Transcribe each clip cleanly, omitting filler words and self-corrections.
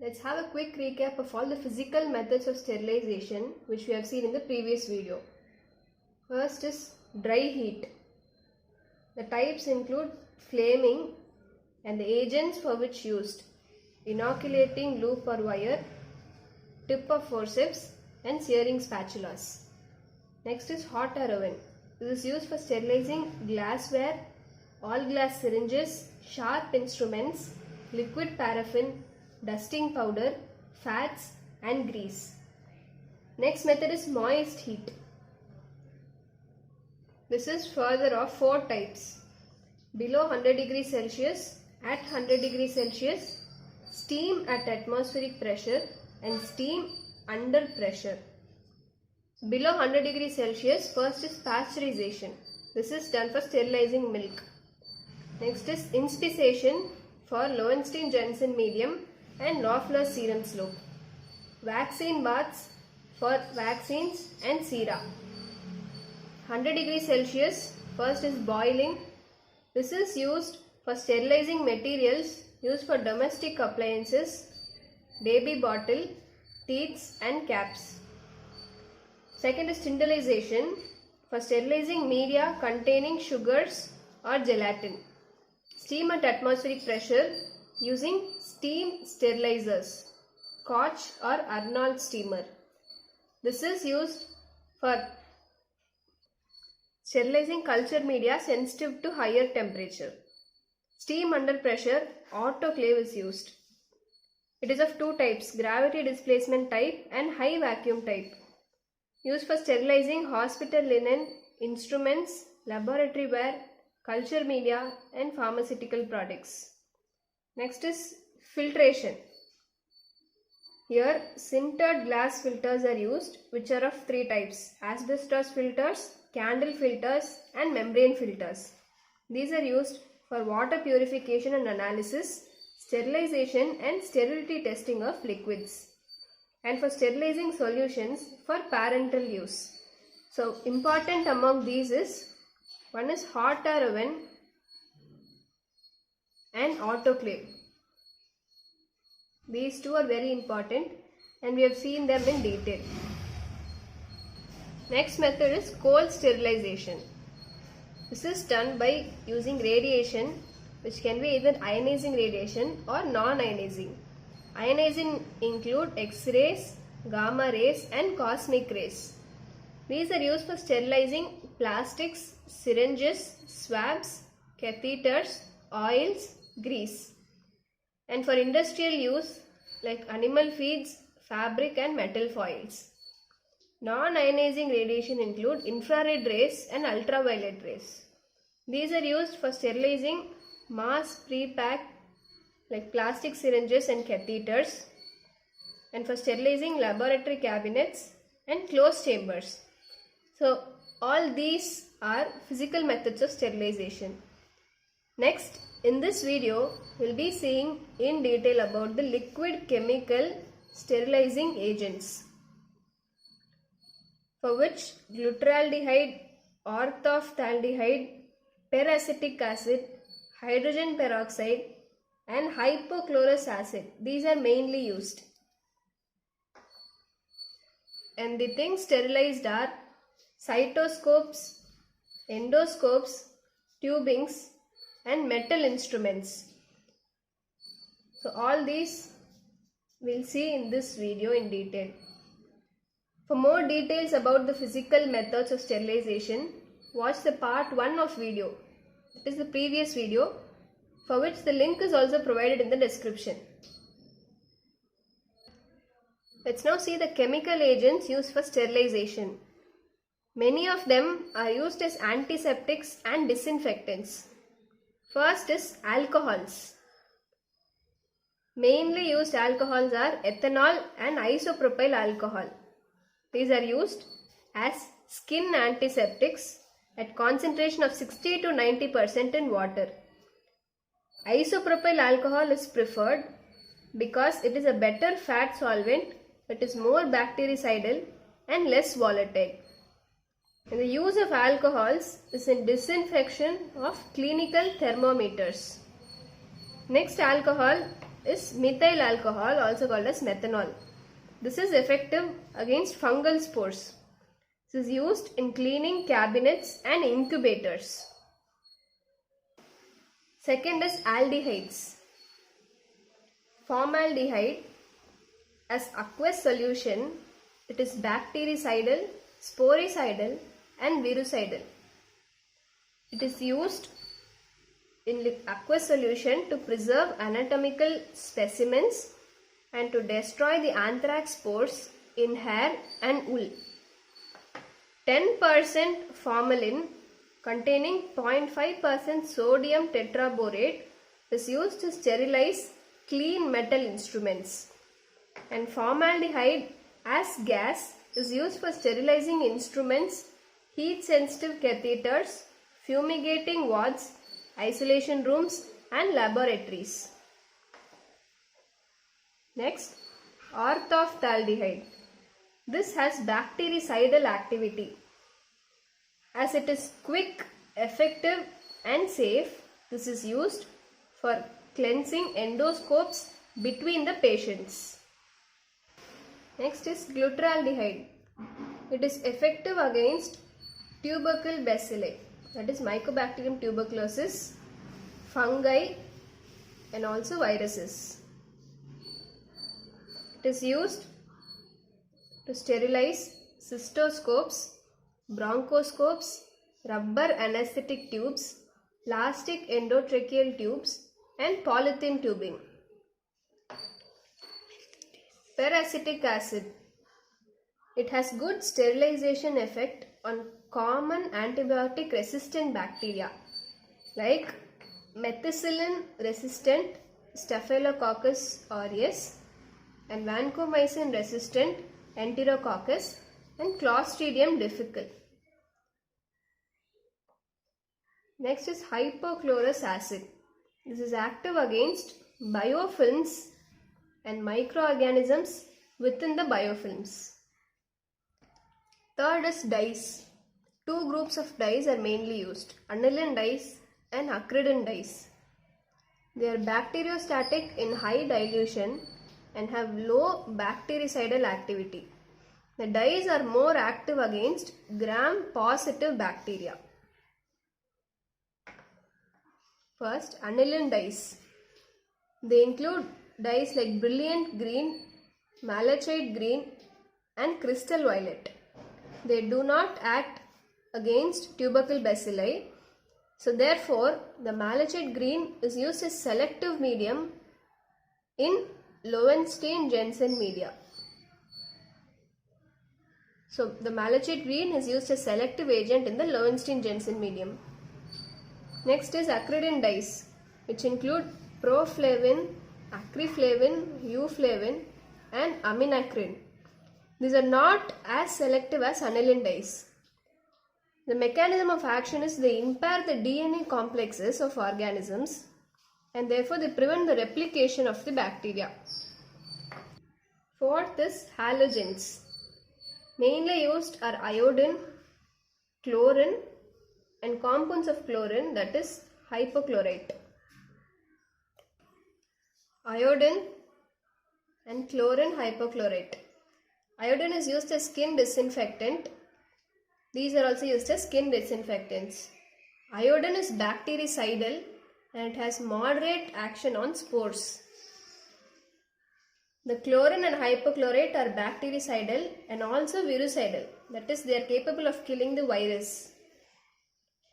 Let's have a quick recap of all the physical methods of sterilization which we have seen in the previous video. First is dry heat. The types include flaming and the agents for which used: inoculating loop or wire, tip of forceps and searing spatulas. Next is hot air oven. This is used for sterilizing glassware, all glass syringes, sharp instruments, liquid paraffin, dusting powder, fats and grease. Next method is moist heat. This is further of 4 types: below 100 degrees Celsius, at 100 degrees Celsius, steam at atmospheric pressure and steam under pressure. Below 100 degrees Celsius, first is pasteurization. This is done for sterilizing milk. Next is inspissation for Lowenstein-Jensen medium and Loeffler serum slope. Vaccine baths for vaccines and sera. 100 degrees Celsius, first is boiling. This is used for sterilizing materials used for domestic appliances, baby bottle, teats and caps. Second is tyndallization for sterilizing media containing sugars or gelatin. Steam at atmospheric pressure using steam sterilizers, Koch or Arnold steamer. This is used for sterilizing culture media sensitive to higher temperature. Steam under pressure, autoclave is used. It is of 2 types: gravity displacement type and high vacuum type. Used for sterilizing hospital linen, instruments, laboratory ware, culture media and pharmaceutical products. Next is filtration. Here sintered glass filters are used, which are of 3 types: asbestos filters, candle filters and membrane filters. These are used for water purification and analysis, sterilization and sterility testing of liquids, and for sterilizing solutions for parenteral use. So important among these is, one is hot air oven and autoclave. These 2 are very important and we have seen them in detail. Next method is cold sterilization. This is done by using radiation, which can be either ionizing radiation or non-ionizing. Ionizing include X-rays, gamma rays and cosmic rays. These are used for sterilizing plastics, syringes, swabs, catheters, oils, grease, and for industrial use like animal feeds, fabric and metal foils. Non-ionizing radiation include infrared rays and ultraviolet rays. These are used for sterilizing mass pre-packed like plastic syringes and catheters, and for sterilizing laboratory cabinets and closed chambers. So all these are physical methods of sterilization. Next, in this video, we will be seeing in detail about the liquid chemical sterilizing agents, for which glutaraldehyde, orthophthaldehyde, peracetic acid, hydrogen peroxide and hypochlorous acid, these are mainly used. And the things sterilized are cytoscopes, endoscopes, tubings and metal instruments. So all these we will see in this video in detail. For more details about the physical methods of sterilization, watch the part 1 of video. It is the previous video, for which the link is also provided in the description. Let's now see the chemical agents used for sterilization. Many of them are used as antiseptics and disinfectants. First is alcohols. Mainly used alcohols are ethanol and isopropyl alcohol. These are used as skin antiseptics at concentration of 60 to 90% in water. Isopropyl alcohol is preferred because it is a better fat solvent, it is more bactericidal and less volatile. And the use of alcohols is in disinfection of clinical thermometers. Next alcohol is methyl alcohol, also called as methanol. This is effective against fungal spores. This is used in cleaning cabinets and incubators. Second is aldehydes. Formaldehyde as aqueous solution, it is bactericidal, sporicidal and virucidal. It is used in aqueous solution to preserve anatomical specimens and to destroy the anthrax spores in hair and wool. 10% formalin containing 0.5% sodium tetraborate is used to sterilize clean metal instruments. And formaldehyde as gas is used for sterilizing instruments, heat sensitive catheters, fumigating wards, isolation rooms and laboratories. Next, orthophthaldehyde. This has bactericidal activity. As it is quick, effective and safe, this is used for cleansing endoscopes between the patients. Next is glutaraldehyde. It is effective against tubercle bacilli, that is Mycobacterium tuberculosis, fungi and also viruses. It is used to sterilize cystoscopes, bronchoscopes, rubber anesthetic tubes, plastic endotracheal tubes and polythene tubing. Peracetic acid. It has good sterilization effect on common antibiotic resistant bacteria like methicillin resistant Staphylococcus aureus and vancomycin resistant Enterococcus and Clostridium difficile. Next is hypochlorous acid. This is active against biofilms and microorganisms within the biofilms. Third is dyes. Two groups of dyes are mainly used, aniline dyes and acridine dyes. They are bacteriostatic in high dilution and have low bactericidal activity. The dyes are more active against gram-positive bacteria. First, aniline dyes. They include dyes like brilliant green, malachite green and crystal violet. They do not act against tubercle bacilli. So therefore, the malachite green is used as selective medium in Lowenstein-Jensen media. So the malachite green is used as selective agent in the Lowenstein-Jensen medium. Next is acridine dyes, which include proflavin, acriflavin, euflavin and aminacrin. These are not as selective as aniline dyes. The mechanism of action is they impair the DNA complexes of organisms and therefore they prevent the replication of the bacteria. Fourth is halogens. Mainly used are iodine, chlorine and compounds of chlorine, that is hypochlorite. Iodine and chlorine hypochlorite. Iodine is used as skin disinfectant. These are also used as skin disinfectants. Iodine is bactericidal and it has moderate action on spores. The chlorine and hypochlorite are bactericidal and also virucidal, that is they are capable of killing the virus.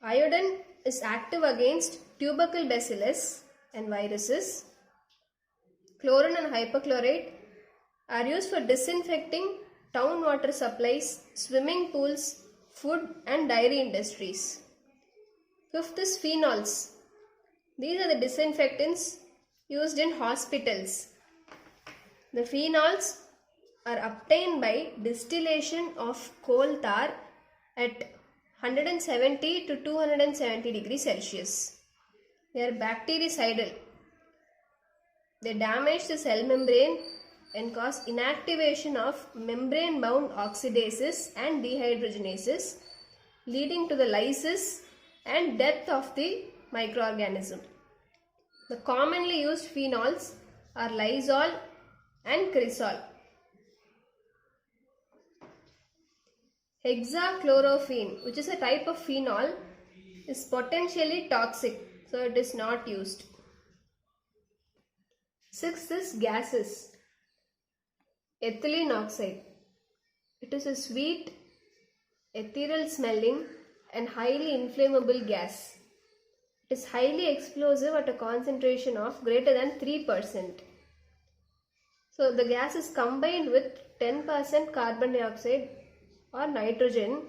Iodine is active against tubercle bacillus and viruses. Chlorine and hypochlorite are used for disinfecting town water supplies, swimming pools, food and dairy industries. Fifth is phenols. These are the disinfectants used in hospitals. The phenols are obtained by distillation of coal tar at 170 to 270 degrees Celsius. They are bactericidal. They damage the cell membrane and cause inactivation of membrane-bound oxidases and dehydrogenases, leading to the lysis and death of the microorganism. The commonly used phenols are lysol and cresol. Hexachlorophene, which is a type of phenol, is potentially toxic, so it is not used. Sixth is gases. Ethylene oxide. It is a sweet, ethereal smelling and highly inflammable gas. It is highly explosive at a concentration of greater than 3%. So the gas is combined with 10% carbon dioxide or nitrogen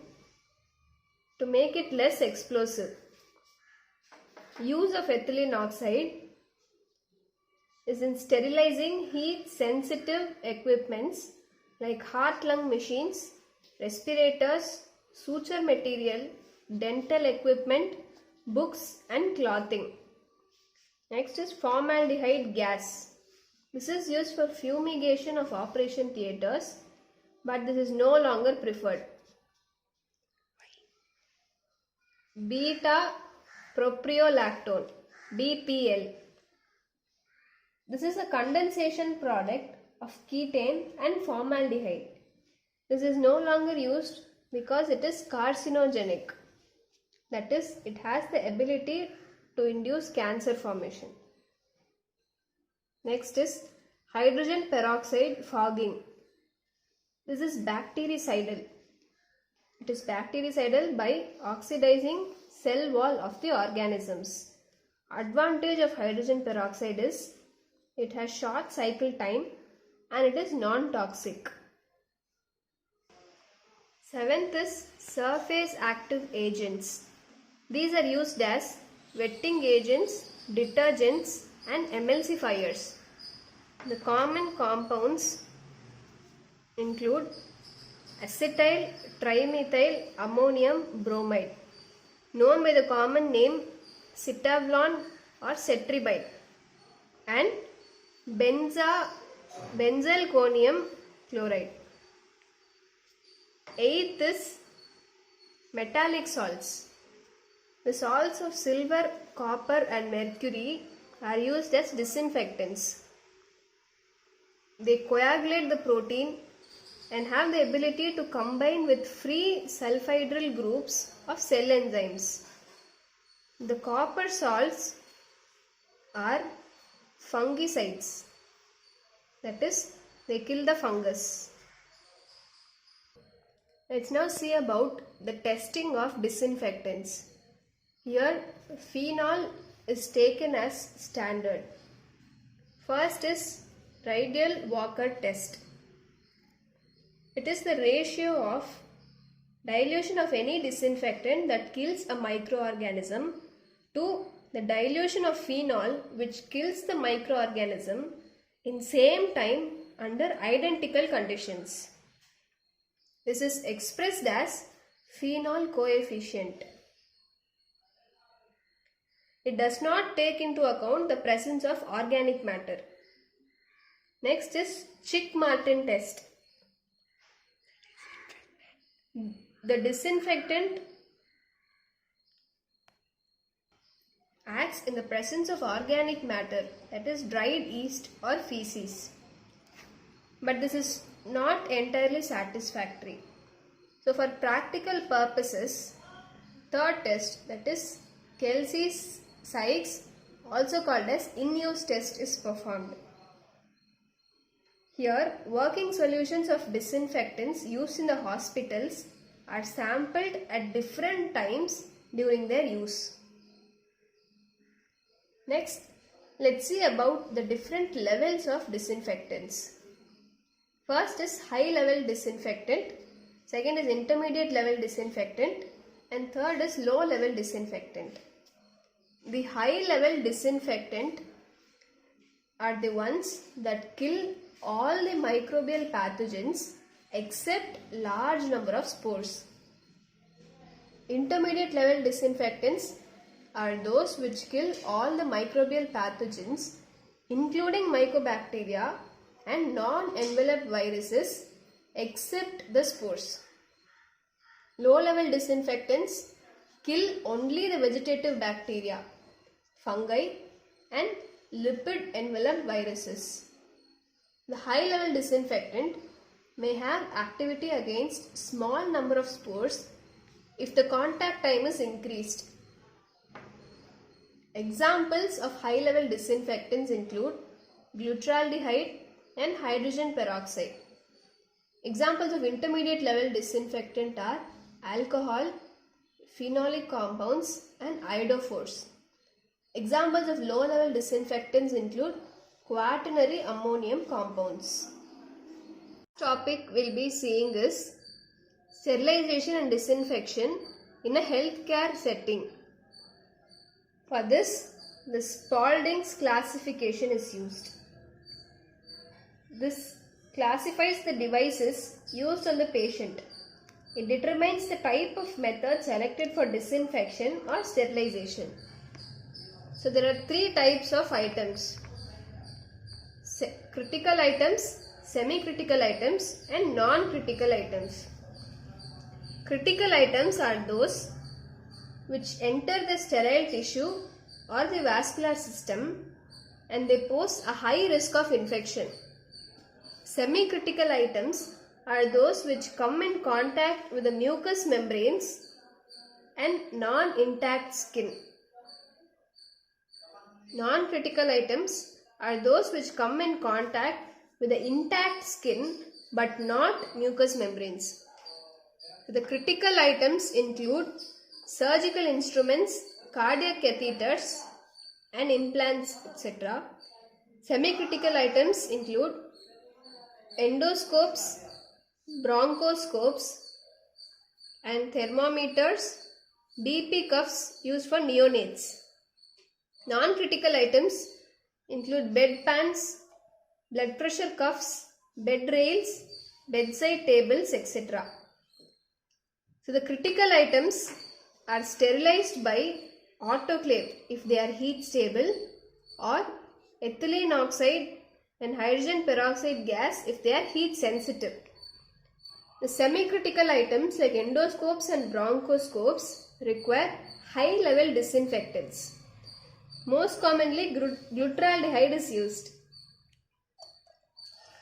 to make it less explosive. Use of ethylene oxide is in sterilizing heat sensitive equipments like heart-lung machines, respirators, suture material, dental equipment, books and clothing. Next is formaldehyde gas. This is used for fumigation of operation theatres, but this is no longer preferred. Beta propiolactone, BPL. This is a condensation product of ketane and formaldehyde. This is no longer used because it is carcinogenic. That is, it has the ability to induce cancer formation. Next is hydrogen peroxide fogging. This is bactericidal. It is bactericidal by oxidizing cell wall of the organisms. Advantage of hydrogen peroxide is it has short cycle time and it is non-toxic. Seventh is surface active agents. These are used as wetting agents, detergents and emulsifiers. The common compounds include acetyl trimethyl ammonium bromide, known by the common name citavlon or cetribide, and benzalkonium chloride. Eighth is metallic salts. The salts of silver, copper and mercury are used as disinfectants. They coagulate the protein and have the ability to combine with free sulfhydryl groups of cell enzymes. The copper salts are fungicides, that is, they kill the fungus. Let's now see about the testing of disinfectants. Here, phenol is taken as standard. First is Radial-Walker test. It is the ratio of dilution of any disinfectant that kills a microorganism to the dilution of phenol which kills the microorganism in same time under identical conditions. This is expressed as phenol coefficient. It does not take into account the presence of organic matter. Next is Chick-Martin test. The disinfectant acts in the presence of organic matter, that is dried yeast or feces. But this is not entirely satisfactory. So for practical purposes, third test, that is Kelsey-Sykes, also called as in-use test, is performed. Here, working solutions of disinfectants used in the hospitals are sampled at different times during their use. Next, let's see about the different levels of disinfectants. First is high level disinfectant, second is intermediate level disinfectant, and third is low level disinfectant. The high level disinfectant are the ones that kill all the microbial pathogens except large number of spores. Intermediate level disinfectants are those which kill all the microbial pathogens including mycobacteria and non-enveloped viruses except the spores. Low level disinfectants kill only the vegetative bacteria, fungi and lipid enveloped viruses. The high level disinfectant may have activity against small number of spores if the contact time is increased. Examples of high level disinfectants include glutaraldehyde and hydrogen peroxide. Examples of intermediate level disinfectant are alcohol, phenolic compounds and iodophores. Examples of low level disinfectants include quaternary ammonium compounds. Topic we'll be seeing is sterilization and disinfection in a healthcare setting. For this, the Spalding's classification is used. This classifies the devices used on the patient. It determines the type of method selected for disinfection or sterilization. So there are three types of items: critical items, semi-critical items and non-critical items. Critical items are those which enter the sterile tissue or the vascular system and they pose a high risk of infection. Semi-critical items are those which come in contact with the mucous membranes and non-intact skin. Non-critical items are those which come in contact with the intact skin but not mucous membranes. The critical items include surgical instruments, cardiac catheters and implants, etc. Semi-critical items include endoscopes, bronchoscopes and thermometers, BP cuffs used for neonates. Non-critical items include bedpans, blood pressure cuffs, bed rails, bedside tables, etc. So the critical items are sterilized by autoclave if they are heat stable, or ethylene oxide and hydrogen peroxide gas if they are heat sensitive. The semi-critical items like endoscopes and bronchoscopes require high level disinfectants. Most commonly glutaraldehyde is used.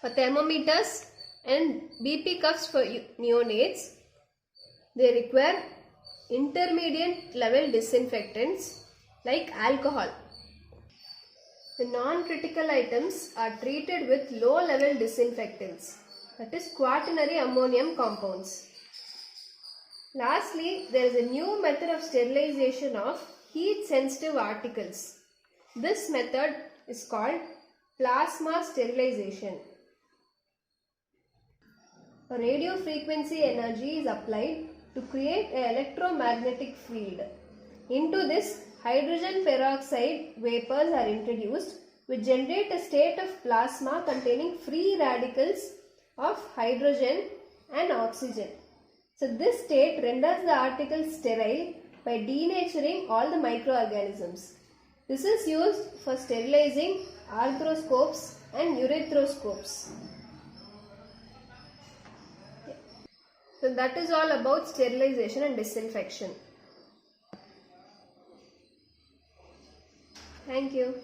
For thermometers and BP cuffs for neonates, they require intermediate level disinfectants like alcohol. The non-critical items are treated with low level disinfectants, that is quaternary ammonium compounds. Lastly, there is a new method of sterilization of heat sensitive articles. This method is called plasma sterilization. A radio frequency energy is applied to create an electromagnetic field. Into this, hydrogen peroxide vapors are introduced which generate a state of plasma containing free radicals of hydrogen and oxygen. So this state renders the articles sterile by denaturing all the microorganisms. This is used for sterilizing arthroscopes and urethroscopes. So that is all about sterilization and disinfection. Thank you.